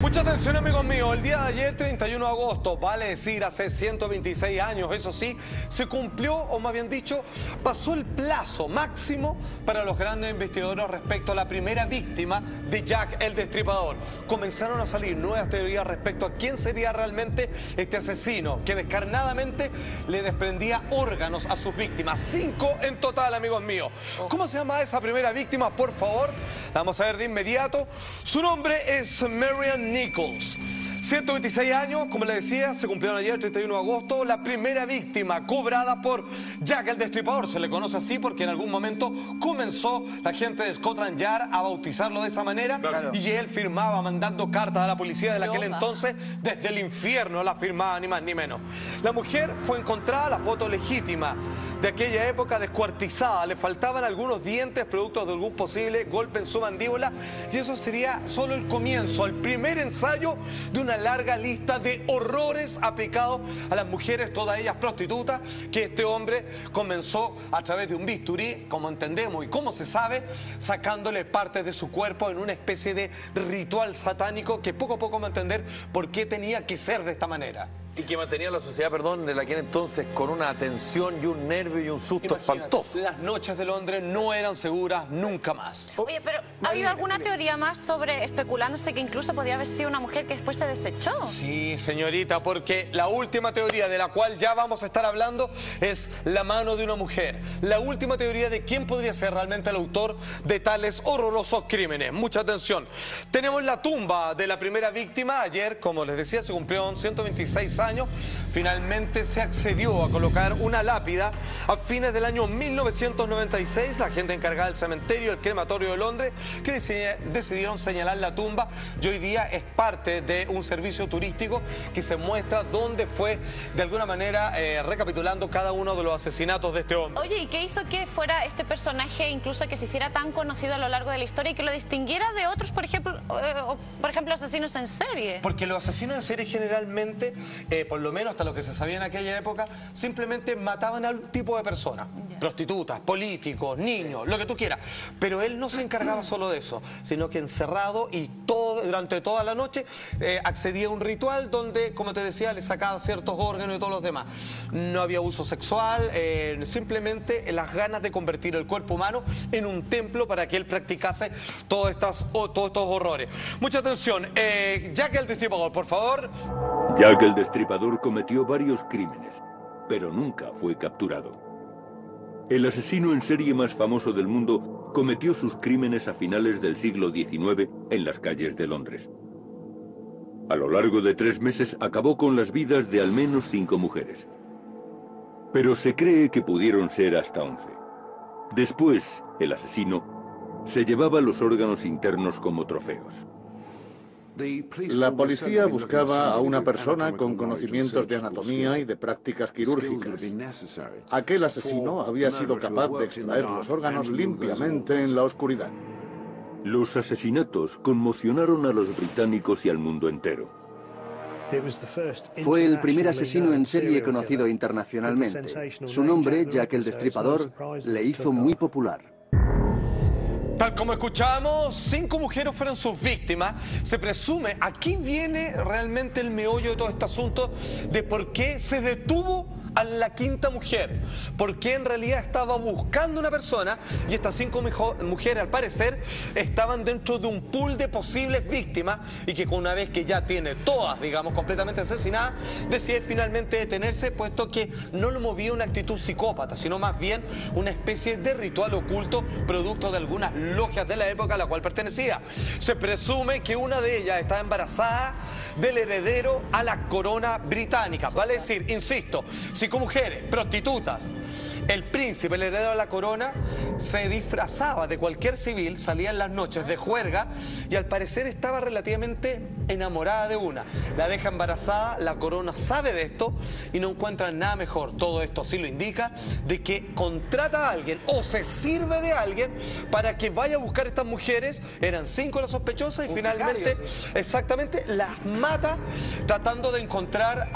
Mucha atención, amigos míos. El día de ayer, 31 de agosto, vale decir hace 126 años, eso sí, se cumplió, o más bien dicho, pasó el plazo máximo para los grandes investigadores respecto a la primera víctima de Jack el Destripador. Comenzaron a salir nuevas teorías respecto a quién sería realmente este asesino, que descarnadamente le desprendía órganos a sus víctimas. 5 en total, amigos míos. ¿Cómo se llama esa primera víctima, por favor? La vamos a ver de inmediato. Su nombre es Marian Nichols. 126 años, como les decía, se cumplieron ayer, 31 de agosto. La primera víctima cobrada por Jack el Destripador. Se le conoce así porque en algún momento comenzó la gente de Scotland Yard a bautizarlo de esa manera. Claro. Y él firmaba mandando cartas a la policía de aquel entonces. Desde el infierno la firmaba, ni más ni menos. La mujer fue encontrada, la foto legítima de aquella época, descuartizada. Le faltaban algunos dientes, producto de algún posible golpe en su mandíbula. Y eso sería solo el comienzo, el primer ensayo de una larga lista de horrores aplicados a las mujeres, todas ellas prostitutas, que este hombre comenzó a través de un bisturí, como entendemos y como se sabe, sacándole partes de su cuerpo en una especie de ritual satánico que poco a poco vamos a entender por qué tenía que ser de esta manera. Y que mantenía a la sociedad, perdón, de aquel entonces con una tensión y un nervio y un susto espantoso. Las noches de Londres no eran seguras nunca más. Oye, pero ¿ha habido alguna teoría más sobre especulándose que incluso podía haber sido una mujer que después se desechó? Sí, señorita, porque la última teoría de la cual ya vamos a estar hablando es la mano de una mujer. La última teoría de quién podría ser realmente el autor de tales horrorosos crímenes. Mucha atención. Tenemos la tumba de la primera víctima. Ayer, como les decía, se cumplieron 126 años. Finalmente se accedió a colocar una lápida. A fines del año 1996, la gente encargada del cementerio, el crematorio de Londres, que decidieron señalar la tumba, y hoy día es parte de un servicio turístico que se muestra dónde fue, de alguna manera, recapitulando cada uno de los asesinatos de este hombre. Oye, ¿y qué hizo que fuera este personaje, incluso que se hiciera tan conocido a lo largo de la historia y que lo distinguiera de otros, por ejemplo, asesinos en serie? Porque los asesinos en serie generalmente, por lo menos hasta lo que se sabía en aquella época, simplemente mataban a un tipo de personas, prostitutas, políticos, niños, lo que tú quieras. Pero él no se encargaba solo de eso, sino que encerrado y durante toda la noche accedía a un ritual donde, como te decía, le sacaba ciertos órganos y todos los demás. No había uso sexual, simplemente las ganas de convertir el cuerpo humano en un templo para que él practicase todos estos horrores. Mucha atención, Jack el Destripador, por favor. Jack el Destripador cometió varios crímenes, pero nunca fue capturado. El asesino en serie más famoso del mundo cometió sus crímenes a finales del siglo XIX en las calles de Londres. A lo largo de 3 meses acabó con las vidas de al menos 5 mujeres. Pero se cree que pudieron ser hasta 11. Después, el asesino se llevaba los órganos internos como trofeos. La policía buscaba a una persona con conocimientos de anatomía y de prácticas quirúrgicas. Aquel asesino había sido capaz de extraer los órganos limpiamente en la oscuridad. Los asesinatos conmocionaron a los británicos y al mundo entero. Fue el primer asesino en serie conocido internacionalmente. Su nombre, Jack el Destripador, le hizo muy popular. Tal como escuchábamos, 5 mujeres fueron sus víctimas. Se presume, aquí viene realmente el meollo de todo este asunto de por qué se detuvo a la 5ª mujer. Porque en realidad estaba buscando una persona y estas 5 mujeres, al parecer, estaban dentro de un pool de posibles víctimas y que una vez que ya tiene todas, digamos, completamente asesinadas, decide finalmente detenerse, puesto que no lo movía una actitud psicópata, sino más bien una especie de ritual oculto producto de algunas logias de la época a la cual pertenecía. Se presume que una de ellas estaba embarazada del heredero a la corona británica. Vale decir, insisto, 5 mujeres, prostitutas. El príncipe, el heredero de la corona, se disfrazaba de cualquier civil, salía en las noches de juerga y al parecer estaba relativamente enamorada de una. La deja embarazada, la corona sabe de esto y no encuentra nada mejor. Todo esto sí lo indica, de que contrata a alguien o se sirve de alguien para que vaya a buscar a estas mujeres. Eran 5 las sospechosas y finalmente, exactamente, las mata tratando de encontrar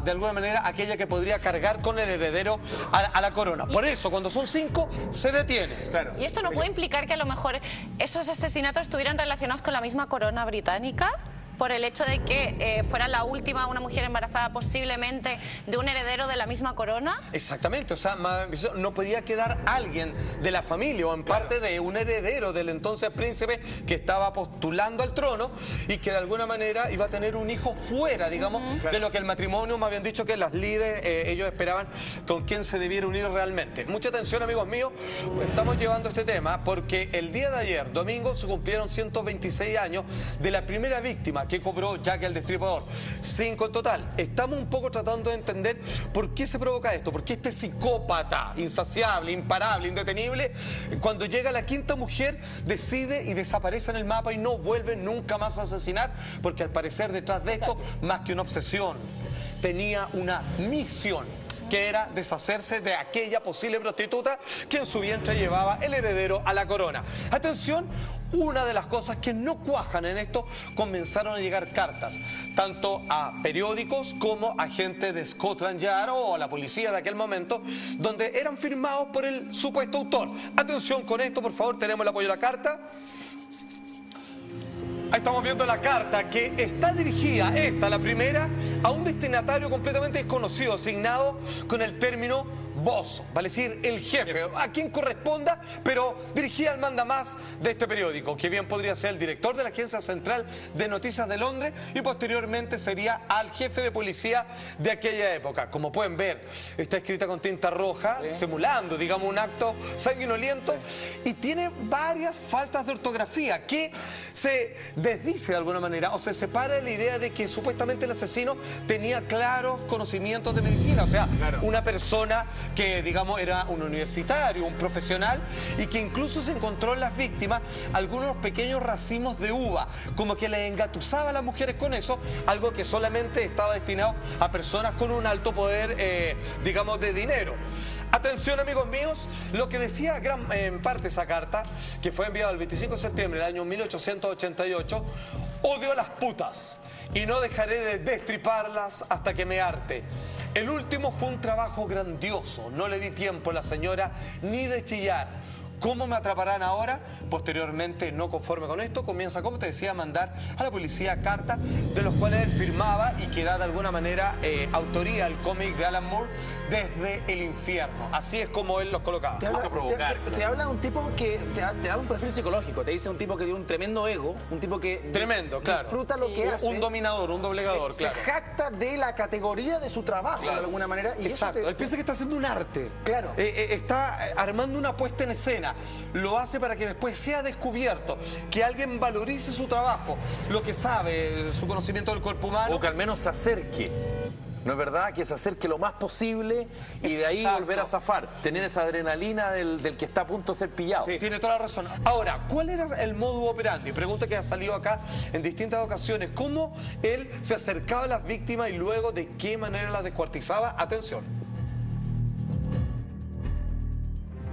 de alguna manera aquella que podría cargar con el heredero a la corona. Por eso, cuando son 5, se detiene. Claro. ¿Y esto no puede implicar que a lo mejor esos asesinatos estuvieran relacionados con la misma corona británica? por el hecho de que fuera la última una mujer embarazada posiblemente de un heredero de la misma corona? Exactamente, o sea, no podía quedar alguien de la familia o en parte de un heredero del entonces príncipe que estaba postulando al trono y que de alguna manera iba a tener un hijo fuera, digamos, de lo que el matrimonio, me habían dicho que las líderes, ellos esperaban con quién se debiera unir realmente. Mucha atención, amigos míos, estamos llevando este tema porque el día de ayer, domingo, se cumplieron 126 años de la primera víctima que cobró Jack el Destripador. 5 en total. Estamos un poco tratando de entender por qué se provoca esto, por qué este psicópata insaciable, imparable, indetenible, cuando llega la quinta mujer decide y desaparece en el mapa y no vuelve nunca más a asesinar, porque al parecer detrás de esto, más que una obsesión, tenía una misión, que era deshacerse de aquella posible prostituta que en su vientre llevaba el heredero a la corona. Atención, una de las cosas que no cuajan en esto, comenzaron a llegar cartas, tanto a periódicos como a gente de Scotland Yard o a la policía de aquel momento, donde eran firmados por el supuesto autor. Atención con esto, por favor, tenemos el apoyo de la carta. Ahí estamos viendo la carta que está dirigida, la primera, a un destinatario completamente desconocido, asignado con el término boss, vale decir el jefe, a quien corresponda, pero dirigida al mandamás de este periódico, que bien podría ser el director de la Agencia Central de Noticias de Londres y posteriormente sería al jefe de policía de aquella época. Como pueden ver, está escrita con tinta roja, simulando, digamos, un acto sanguinoliento, y tiene varias faltas de ortografía que se desdice de alguna manera o se separa de la idea de que supuestamente el asesino tenía claros conocimientos de medicina, o sea, una persona que, digamos, era un universitario, un profesional, y que incluso se encontró en las víctimas algunos pequeños racimos de uva, como que le engatusaba a las mujeres con eso, algo que solamente estaba destinado a personas con un alto poder, digamos, de dinero. Atención, amigos míos, lo que decía en parte esa carta, que fue enviada el 25 de septiembre del año 1888, odio a las putas y no dejaré de destriparlas hasta que me harte. El último fue un trabajo grandioso, no le di tiempo a la señora ni de chillar. ¿Cómo me atraparán ahora? Posteriormente, no conforme con esto, comienza, como te decía, a mandar a la policía cartas de los cuales él firmaba y que da de alguna manera autoría al cómic de Alan Moore, Desde el Infierno. Así es como él los colocaba. Te habla de un tipo que te da un perfil psicológico, te dice un tipo que tiene un tremendo ego, un tipo que disfruta lo que hace. Un dominador, un doblegador, se jacta de la categoría de su trabajo, de alguna manera. Y exacto, él piensa que está haciendo un arte. Claro. Está armando una puesta en escena. Lo hace para que después sea descubierto, que alguien valorice su trabajo, lo que sabe, su conocimiento del cuerpo humano. O que al menos se acerque. ¿No es verdad? Que se acerque lo más posible y de ahí volver a zafar. Tener esa adrenalina del que está a punto de ser pillado. Sí, tiene toda la razón. Ahora, ¿cuál era el modus operandi? Pregunta que ha salido acá en distintas ocasiones. ¿Cómo él se acercaba a las víctimas y luego de qué manera las descuartizaba? Atención.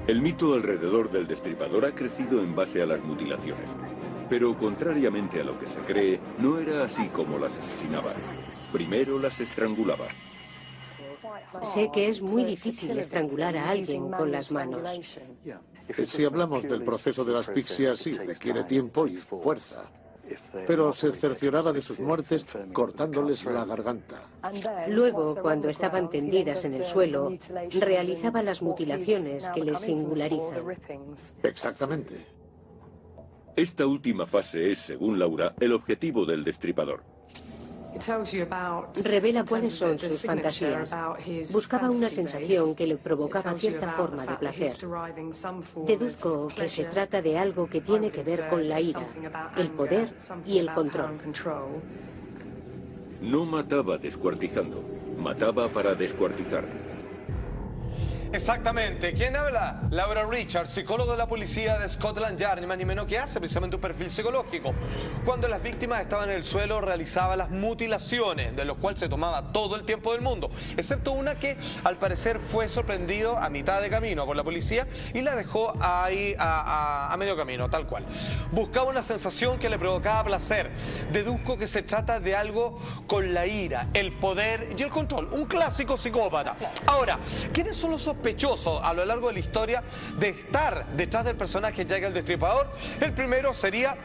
El mito alrededor del destripador ha crecido en base a las mutilaciones. Pero contrariamente a lo que se cree, no era así como las asesinaba. Primero las estrangulaba. Sé que es muy difícil estrangular a alguien con las manos. Si hablamos del proceso de la asfixia, sí, requiere tiempo y fuerza. Pero se cercioraba de sus muertes cortándoles la garganta. Luego, cuando estaban tendidas en el suelo, realizaba las mutilaciones que les singularizan. Exactamente. Esta última fase es, según Laura, el objetivo del destripador. Revela cuáles son sus fantasías. Buscaba una sensación que le provocaba cierta forma de placer. Deduzco que se trata de algo que tiene que ver con la ira, el poder y el control. No mataba descuartizando, mataba para descuartizar. Exactamente. ¿Quién habla? Laura Richards, psicólogo de la policía de Scotland Yard, ni más ni menos que hace precisamente un perfil psicológico. Cuando las víctimas estaban en el suelo, realizaba las mutilaciones, de los cuales se tomaba todo el tiempo del mundo, excepto una que al parecer fue sorprendido a mitad de camino por la policía y la dejó ahí a medio camino, tal cual. Buscaba una sensación que le provocaba placer. Deduzco que se trata de algo con la ira, el poder y el control. Un clásico psicópata. Ahora, ¿quiénes son los sospechosos a lo largo de la historia de estar detrás del personaje Jack el Destripador? El primero sería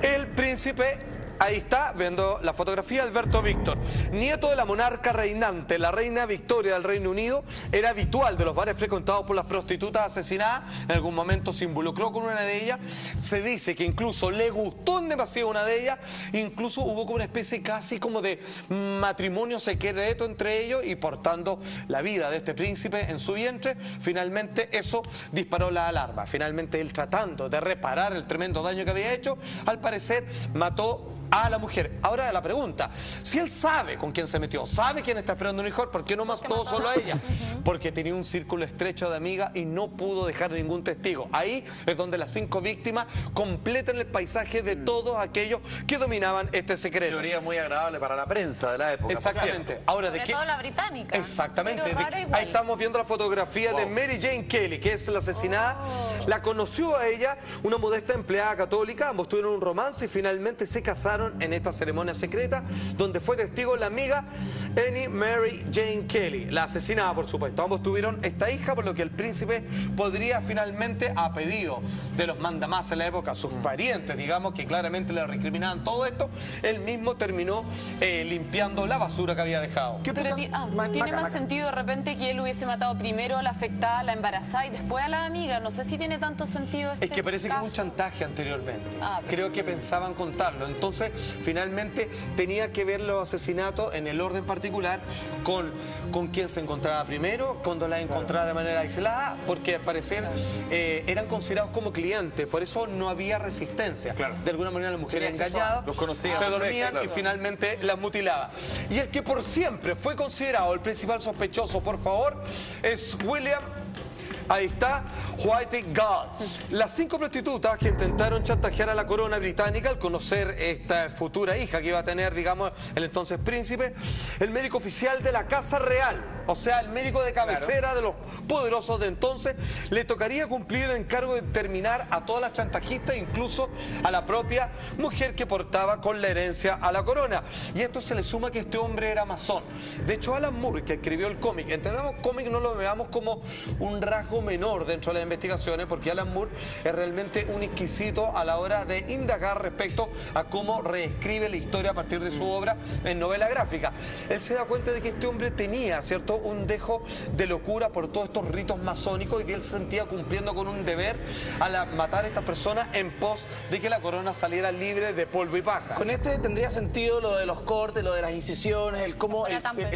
el príncipe Ahí está, viendo la fotografía, Alberto Víctor, nieto de la monarca reinante, la reina Victoria del Reino Unido. Era habitual de los bares frecuentados por las prostitutas asesinadas. En algún momento se involucró con una de ellas. Se dice que incluso le gustó en demasiado una de ellas. Incluso hubo como una especie casi como de matrimonio secreto entre ellos, y portando la vida de este príncipe en su vientre. Finalmente eso disparó la alarma. Finalmente él, tratando de reparar el tremendo daño que había hecho, al parecer mató a la mujer. Ahora la pregunta, si él sabe con quién se metió, sabe quién está esperando un hijo, ¿por qué no mató solo a ella? Porque tenía un círculo estrecho de amigas y no pudo dejar ningún testigo. Ahí es donde las 5 víctimas completan el paisaje de todos aquellos que dominaban este secreto. Teoría muy agradable para la prensa de la época. Exactamente. Ahora, ¿de qué? Sobre todo la británica. Exactamente. Ahí estamos viendo la fotografía de Mary Jane Kelly, que es la asesinada. La conoció a ella una modesta empleada católica. Ambos tuvieron un romance y finalmente se casaron en esta ceremonia secreta, donde fue testigo la amiga Annie Mary Jane Kelly, la asesinada, por supuesto. Ambos tuvieron esta hija, por lo que el príncipe podría finalmente, a pedido de los mandamás en la época, sus parientes, digamos, que claramente le recriminaban todo esto, él mismo terminó limpiando la basura que había dejado. Pero tiene más sentido de repente que él hubiese matado primero a la afectada, a la embarazada y después a la amiga. No sé si tiene tanto sentido este Es que parece caso. que hubo un chantaje anteriormente. Creo que pensaban contarlo. Entonces, finalmente tenía que ver los asesinatos en el orden particular con quién se encontraba primero, cuando la encontraba de manera aislada, porque al parecer eran considerados como clientes, por eso no había resistencia. De alguna manera las mujeres engañadas se dormían y finalmente las mutilaba. Y el que por siempre fue considerado el principal sospechoso, por favor, es William. Ahí está, Whitey-Galls. Las 5 prostitutas que intentaron chantajear a la corona británica al conocer esta futura hija que iba a tener, digamos, el entonces príncipe, el médico oficial de la Casa Real, o sea, el médico de cabecera de los poderosos de entonces, le tocaría cumplir el encargo de terminar a todas las chantajistas, incluso a la propia mujer que portaba con la herencia a la corona. Y esto se le suma que este hombre era masón. De hecho, Alan Moore, que escribió el cómic, entendamos cómic, no lo veamos como un rasgo menor dentro de las investigaciones, porque Alan Moore es realmente un exquisito a la hora de indagar respecto a cómo reescribe la historia a partir de su obra en novela gráfica. Él se da cuenta de que este hombre tenía, ¿cierto?, un dejo de locura por todos estos ritos masónicos, y que él se sentía cumpliendo con un deber al matar a estas personas en pos de que la corona saliera libre de polvo y paja. Con este tendría sentido lo de los cortes, lo de las incisiones, el cómo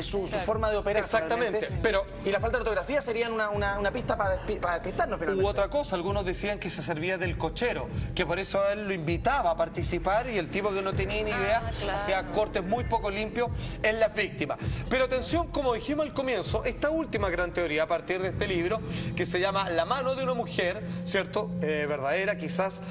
su forma de operar. Exactamente. Pero, y la falta de ortografía serían una pista para despistarnos finalmente. Hubo otra cosa, algunos decían que se servía del cochero, que por eso él lo invitaba a participar, y el tipo que no tenía ni idea hacía cortes muy poco limpios en las víctimas. Pero atención, como dijimos al comienzo, esta última gran teoría a partir de este libro, que se llama La mano de una mujer, ¿cierto? Verdadera, quizás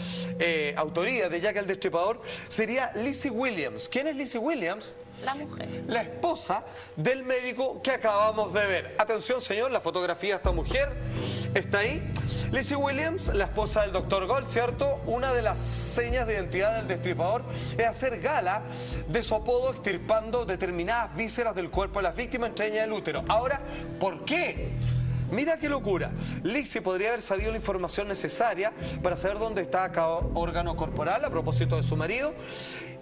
autoría de Jack el Destripador, sería Lizzie Williams. ¿Quién es Lizzie Williams? La mujer. La esposa del médico que acabamos de ver. Atención, señor, la fotografía de esta mujer está ahí. Lizzie Williams, la esposa del Dr. Gold, ¿cierto? Una de las señas de identidad del Destripador es hacer gala de su apodo, extirpando determinadas vísceras del cuerpo de las víctimas, entre ellas el útero. Ahora, ¿por qué? Mira qué locura. Lizzie podría haber sabido la información necesaria para saber dónde está cada órgano corporal a propósito de su marido.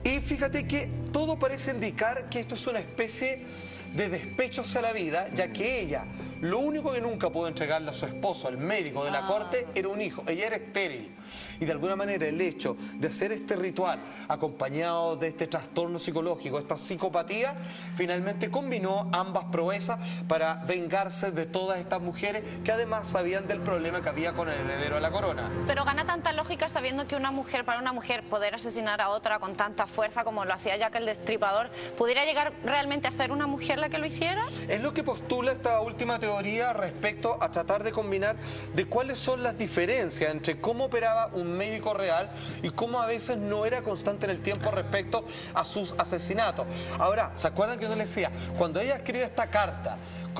Y fíjate que todo parece indicar que esto es una especie de despecho hacia la vida, ya que ella, lo único que nunca pudo entregarle a su esposo, el médico de la corte, era un hijo. Ella era estéril. Y de alguna manera el hecho de hacer este ritual acompañado de este trastorno psicológico, esta psicopatía, finalmente combinó ambas proezas para vengarse de todas estas mujeres que además sabían del problema que había con el heredero a la corona. Pero gana tanta lógica sabiendo que para una mujer poder asesinar a otra con tanta fuerza como lo hacía Jack el Destripador, ¿pudiera llegar realmente a ser una mujer la que lo hiciera? Es lo que postula esta última teoría respecto a tratar de combinar de cuáles son las diferencias entre cómo operaba un médico real y cómo a veces no era constante en el tiempo respecto a sus asesinatos. Ahora, ¿se acuerdan que yo les decía? Cuando ella escribe esta carta,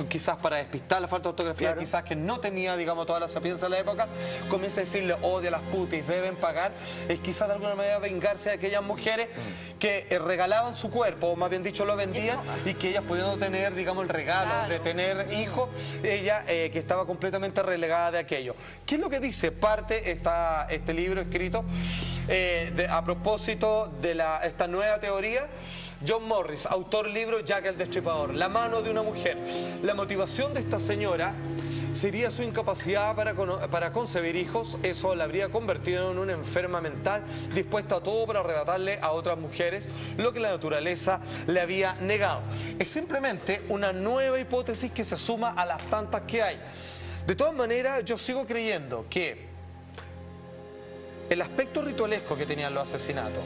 quizás para despistar la falta de ortografía, quizás que no tenía, digamos, toda la sapiencia de la época, comienza a decirle, odia a las putis, deben pagar, es quizás de alguna manera vengarse de aquellas mujeres que regalaban su cuerpo, o más bien dicho lo vendían, y que ellas pudiendo tener, digamos, el regalo de tener hijos, ella que estaba completamente relegada de aquello. ¿Qué es lo que dice? Parte este libro escrito a propósito de esta nueva teoría. John Morris, autor libro Jack el Destripador, la mano de una mujer. La motivación de esta señora sería su incapacidad para concebir hijos. Eso la habría convertido en una enferma mental dispuesta a todo para arrebatarle a otras mujeres lo que la naturaleza le había negado. Es simplemente una nueva hipótesis que se suma a las tantas que hay. De todas maneras, yo sigo creyendo que el aspecto ritualesco que tenían los asesinatos,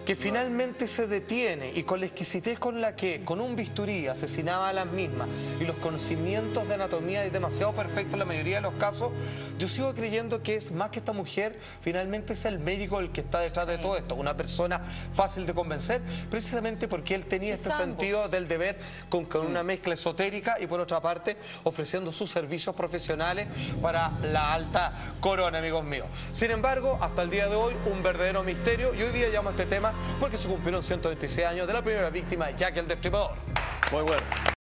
que finalmente se detiene, y con la exquisitez con la que con un bisturí asesinaba a las mismas, y los conocimientos de anatomía es demasiado perfecto en la mayoría de los casos, yo sigo creyendo que es más que esta mujer, finalmente es el médico el que está detrás de todo esto, una persona fácil de convencer, precisamente porque él tenía este sentido del deber con una mezcla esotérica y por otra parte ofreciendo sus servicios profesionales para la alta corona, amigos míos. Sin embargo, hasta el día de hoy, un verdadero misterio, y hoy día llamo a este tema porque se cumplieron 126 años de la primera víctima de Jack el Destripador. Muy bueno.